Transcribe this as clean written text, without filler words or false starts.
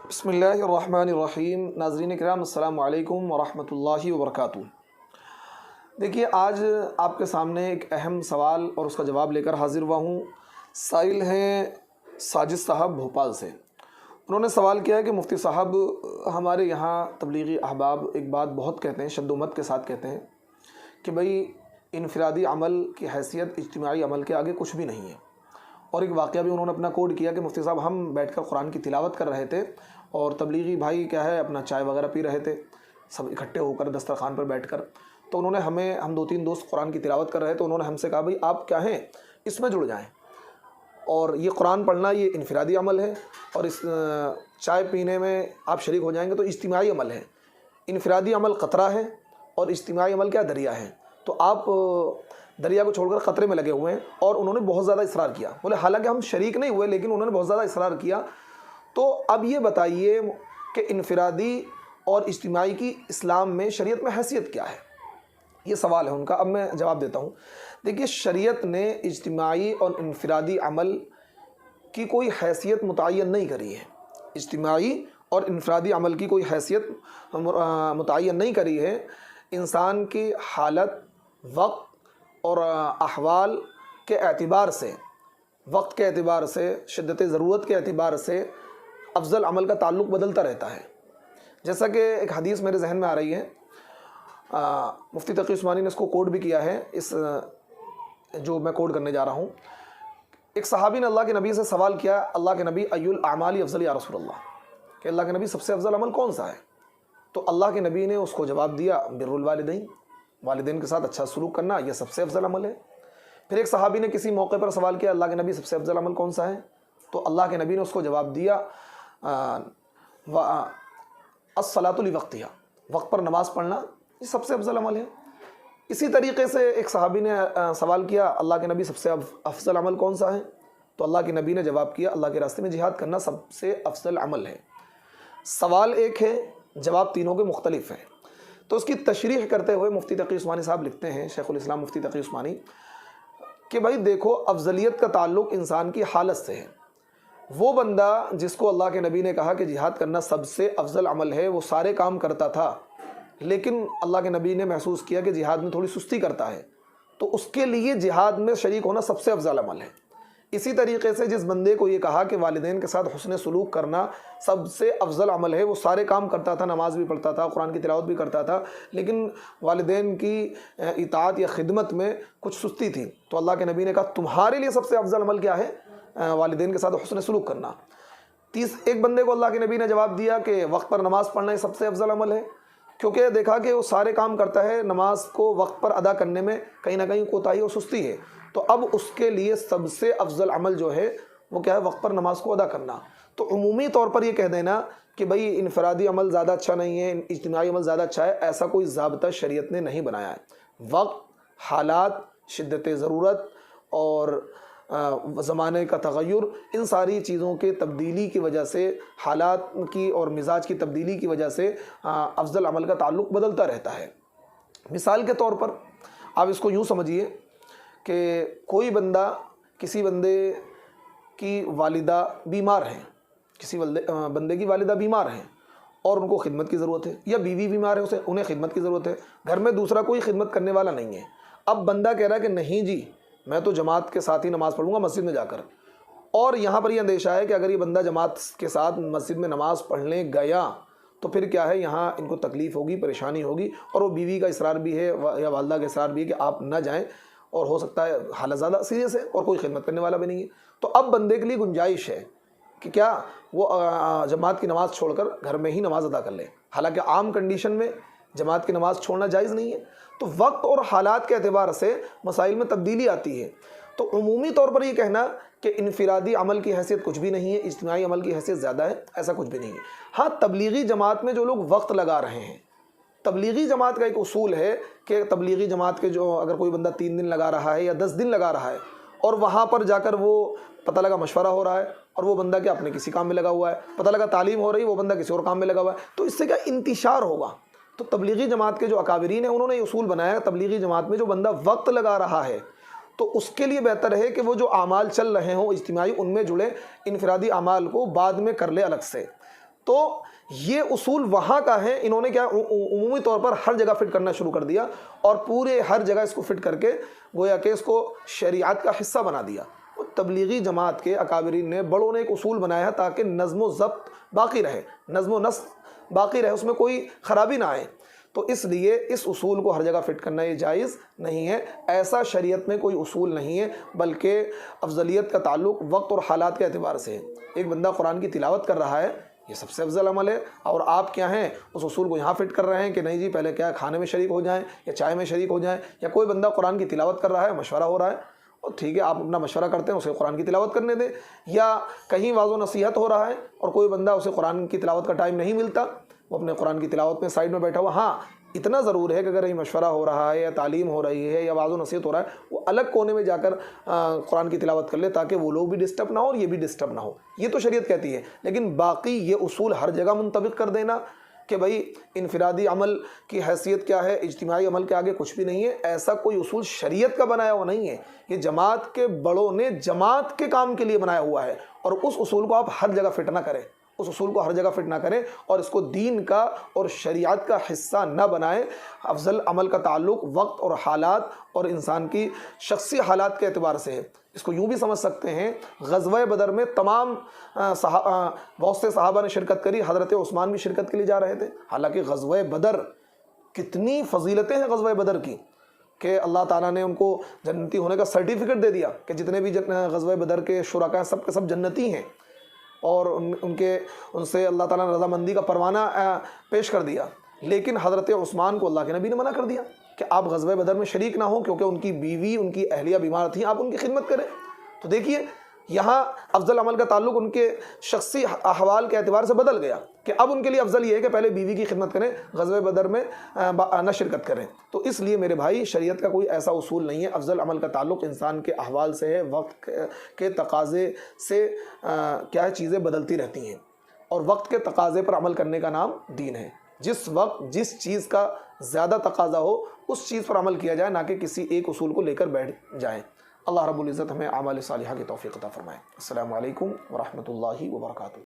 बिस्मिल्लाहिर्रहमानिर्रहीम। नाज़रीन किराम, अस्सलामु अलैकुम वरहमतुल्लाहि वबरकातुहू। देखिए, आज आपके सामने एक अहम सवाल और उसका जवाब लेकर हाज़िर हुआ हूँ। साइल हैं साजिद साहब भोपाल से। उन्होंने सवाल किया है कि मुफ्ती साहब, हमारे यहाँ तबलीगी अहबाब एक बात बहुत कहते हैं, शद्दोमत के साथ कहते हैं कि भाई इनफरादी अमल की हैसियत इज्तिमाई अमल के आगे कुछ भी नहीं है। और एक वाक़या भी उन्होंने अपना कोड किया कि मुफ्ती साहब, हम बैठकर कुरान की तिलावत कर रहे थे और तबलीगी भाई क्या है अपना चाय वगैरह पी रहे थे, सब इकट्ठे होकर दस्तरखान पर बैठकर। तो उन्होंने हम दो तीन दोस्त कुरान की तिलावत कर रहे थे, उन्होंने हमसे कहा भाई आप क्या हैं, इसमें जुड़ जाएं। और ये कुरान पढ़ना ये इनफरादी अमल है और इस चाय पीने में आप शरीक हो जाएंगे तो इज्तिमाई अमल है। इनफरादी अमल क़तरा है और इज्तिमाई अमल क्या दरिया है। तो आप दरिया को छोड़कर ख़तरे में लगे हुए हैं। और उन्होंने बहुत ज़्यादा इसरार किया, बोले हालांकि हम शरीक नहीं हुए लेकिन उन्होंने बहुत ज़्यादा इसरार किया। तो अब ये बताइए कि इनफरादी और इज्तिमाई की इस्लाम में शरीयत में हैसियत क्या है, ये सवाल है उनका। अब मैं जवाब देता हूँ। देखिए, शरीयत ने इज्तिमाई और इनफरादी अमल की कोई हैसियत मुतय्यन नहीं करी है। इज्तिमाई और इनफरादी अमल की कोई हैसियत मुतय्यन नहीं करी है। इंसान की हालत, वक्त और अहवाल के एतबार से, वक्त के एतबार से, शिद्दत ज़रूरत के एतबार से अफजल अमल का ताल्लुक़ बदलता रहता है। जैसा कि एक हदीस मेरे जहन में आ रही है, मुफ्ती तकी उस्मानी ने इसको कोड भी किया है, इस जो मैं कोड करने जा रहा हूँ। एक सहाबी ने अल्लाह के नबी से सवाल किया, अल्लाह के नबी अय्युल आमाली अफजल या रसूलल्लाह, कि अल्लाह के नबी सबसे अफजल अमल कौन सा है। तो अल्लाह के नबी ने उसको जवाब दिया, बिर्रुल वालिदैन, वालिदैन के साथ अच्छा सलूक करना, यह सबसे अफजल अमल है। फिर एक सहाबी ने किसी मौके पर सवाल किया, अल्लाह के नबी सबसे अफजल अमल कौन सा है। तो अल्लाह के नबी ने उसको जवाब दिया, अस्सलातु लिवक्तिहा, वक्त पर नमाज़ पढ़ना ये सबसे अफजल अमल है। इसी तरीके से एक सहाबी ने सवाल किया, अल्लाह के नबी सबसे अफजल अमल कौन सा है। तो अल्लाह के नबी ने जवाब किया, अल्लाह के रास्ते में जिहाद करना सबसे अफजल अमल है। सवाल एक है, जवाब तीनों के मुख्तलिफ हैं। तो उसकी तशरीह करते हुए मुफ्ती तकी उस्मानी साहब लिखते हैं, शेखुल इस्लाम मुफ्ती तकी उस्मानी, कि भाई देखो, अफजलियत का ताल्लुक़ इंसान की हालत से है। वो बंदा जिसको अल्लाह के नबी ने कहा कि जिहाद करना सबसे अफजल अमल है, वो सारे काम करता था, लेकिन अल्लाह के नबी ने महसूस किया कि जिहाद में थोड़ी सुस्ती करता है, तो उसके लिए जिहाद में शरीक होना सबसे अफजल अमल है। इसी तरीके से जिस बंदे को ये कहा कि वालिदैन के साथ हुस्न सलूक करना सबसे अफजल अमल है, वो सारे काम करता था, नमाज भी पढ़ता था, कुरान की तिलावत भी करता था, लेकिन वालिदैन की इताअत या खिदमत में कुछ सुस्ती थी, तो अल्लाह के नबी ने कहा तुम्हारे लिए सबसे अफजल अमल क्या है, वालिदैन के साथ हुस्न सलूक करना। एक बंदे को अल्लाह के नबी ने जवाब दिया कि वक्त पर नमाज़ पढ़ना ही सबसे अफजल अमल है, क्योंकि देखा कि वो सारे काम करता है, नमाज को वक्त पर अदा करने में कहीं ना कहीं कोताही और सुस्ती है, तो अब उसके लिए सबसे अफजल अमल जो है वो क्या है, वक्त पर नमाज को अदा करना। तो उमूमी तौर पर ये कह देना कि भाई इनफरादी अमल ज़्यादा अच्छा नहीं है, इज्तिमाई अमल ज़्यादा अच्छा है, ऐसा कोई ज़ाब्ता शरीयत ने नहीं बनाया है। वक्त, हालात, शिद्दत ज़रूरत और ज़माने का तग़य्युर, इन सारी चीज़ों के तब्दीली की वजह से, हालात की और मिजाज की तब्दीली की वजह से अफजल अमल का ताल्लुक़ बदलता रहता है। मिसाल के तौर पर आप इसको यूँ समझिए कि कोई बंदा, किसी बंदे की वालिदा बीमार हैं, किसी बंदे की वालिदा बीमार हैं और उनको खिदमत की ज़रूरत है, या बीवी बीमार है, उन्हें खिदमत की ज़रूरत है, घर में दूसरा कोई खिदमत करने वाला नहीं है। अब बंदा कह रहा है कि नहीं जी, मैं तो जमात के साथ ही नमाज़ पढ़ूंगा मस्जिद में जाकर। और यहाँ पर यह अंदेशा है कि अगर ये बंदा जमात के साथ मस्जिद में नमाज़ पढ़ने गया तो फिर क्या है, यहाँ इनको तकलीफ़ होगी, परेशानी होगी, और वो बीवी का इसरार भी है या वालदा का इसरार भी है कि आप न जाएँ, और हो सकता है हालत ज़्यादा सीरियस है और कोई खिदमत करने वाला भी नहीं है। तो अब बंदे के लिए गुंजाइश है कि क्या वो जमात की नमाज़ छोड़कर घर में ही नमाज़ अदा कर ले, हालांकि आम कंडीशन में जमात की नमाज़ छोड़ना जायज़ नहीं है। तो वक्त और हालात के एतबार से मसाइल में तब्दीली आती है। तो उमूमी तौर पर यह कहना कि इनफरादी अमल की हैसियत कुछ भी नहीं है, इज्तिमाई अमल की हैसियत ज़्यादा है, ऐसा कुछ भी नहीं है। हाँ, तबलीगी जमात में जो लोग वक्त लगा रहे हैं, तबलीगी जमात का एक उसूल है कि तबलीगी जमात के जो अगर कोई बंदा 3 दिन लगा रहा है या 10 दिन लगा रहा है और वहाँ पर जाकर वो पता लगा मशवरा हो रहा है और वो बंदा क्या अपने किसी काम में लगा हुआ है, पता लगा तालीम हो रही है, वो बंदा किसी और काम में लगा हुआ है, तो इससे क्या इंतिशार होगा। तो तबलीगी जमात के जो अकाबिरीन हैं उन्होंने ये उसूल बनाया, तबलीगी जमात में जो बंदा वक्त लगा रहा है तो उसके लिए बेहतर है कि वो जो आमाल चल रहे हों इज्तिमाई, उनमें जुड़े, इनफरादी आमाल को बाद में कर ले अलग से। तो ये उसूल वहाँ का है, इन्होंने क्या उमूमी तौर पर हर जगह फिट करना शुरू कर दिया और पूरे हर जगह इसको फिट करके गोया कि इसको शरीयत का हिस्सा बना दिया। और तबलीगी जमात के अकाबरीन ने, बड़ों ने एक उसूल बनाया ताकि नज़्म ज़ब्त बाकी रहे, नज़्म नस्क बाकी रहे, उसमें कोई ख़राबी ना आए। तो इसलिए इस उसूल को हर जगह फ़िट करना ये जायज़ नहीं है। ऐसा शरीयत में कोई उसूल नहीं है, बल्कि अफजलियत का ताल्लुक़ वक्त और हालात के एतबार से है। एक बंदा कुरान की तिलावत कर रहा है, ये सबसे अफजल अमल है, और आप क्या हैं उस उसूल को यहाँ फ़िट कर रहे हैं कि नहीं जी पहले क्या खाने में शरीक हो जाएं या चाय में शरीक हो जाएं। या कोई बंदा कुरान की तिलावत कर रहा है, मशवरा हो रहा है, और ठीक है आप अपना मशवरा करते हैं, उसे कुरान की तिलावत करने दें। या कहीं वाज़ो नसीहत हो रहा है और कोई बंदा, उसे कुरान की तिलावत का टाइम नहीं मिलता, वो अपने कुरान की तिलावत में साइड में बैठा हुआ। हाँ, इतना ज़रूर है कि अगर ये मशवरा हो रहा है या तालीम हो रही है या वाज़ो नसीहत हो रहा है, वो अलग कोने में जाकर कुरान की तिलावत कर ले, ताकि वो लोग भी डिस्टर्ब ना हो और ये भी डिस्टर्ब ना हो। ये तो शरीयत कहती है। लेकिन बाकी ये उसूल हर जगह मुंतबिक कर देना कि भाई इनफरादी अमल की हैसियत क्या है, इज्तिमाई अमल के आगे कुछ भी नहीं है, ऐसा कोई उसूल शरीयत का बनाया हुआ नहीं है। ये जमात के बड़ों ने जमात के काम के लिए बनाया हुआ है, और उस उसूल को आप हर जगह फिट ना करें, उस उसूल को हर जगह फिट ना करें और इसको दीन का और शरीयत का हिस्सा न बनाएं। अफजल अमल का ताल्लुक़ वक्त और हालात और इंसान की शख्सी हालात के एतबार से है। इसको यूँ भी समझ सकते हैं, ग़ज़वा बदर में तमाम बहुत से सहाबा ने शिरकत करी, हज़रत उस्मान भी शिरकत के लिए जा रहे थे। हालांकि ग़ज़वा बदर, कितनी फ़जीलतें हैं ग़ज़वा बदर की कि अल्लाह ताला ने उनको जन्नती होने का सर्टिफिकेट दे दिया कि जितने भी ग़ज़वा बदर के शुरका सब के सब जन्नती हैं, और उनसे अल्लाह ताला ने रज़ामंदी का परवाना पेश कर दिया। लेकिन हज़रत उस्मान को अल्लाह के नबी ने मना कर दिया कि आप ग़ज़वा बदर में शरीक ना हो, क्योंकि उनकी बीवी, उनकी अहलिया बीमार थी, आप उनकी खिदमत करें। तो देखिए यहाँ अफजल अमल का ताल्लुक़ उनके शख्सी अहवाल के एतबार से बदल गया कि अब उनके लिए अफजल ये है कि पहले बीवी की खिदमत करें, ग़ज़वा बदर में न शिरकत करें। तो इसलिए मेरे भाई, शरीयत का कोई ऐसा उसूल नहीं है। अफजल अमल का ताल्लुक़ इंसान के अहवाल से है, वक्त के तकाज़े से क्या है, चीज़ें बदलती रहती हैं, और वक्त के तकाज़े पर अमल करने का नाम दीन है। जिस वक्त जिस चीज़ का ज़्यादा तकाज़ा हो उस चीज़ पर अमल किया जाए, ना कि किसी एक उसूल को लेकर बैठ जाए। अल्लाह रब्बुल इज़्ज़त हमें आमाल सालिहा की तौफ़ीक़ अता फ़रमाए। अस्सलामु अलैकुम व रहमतुल्लाहि व बरकातुहू।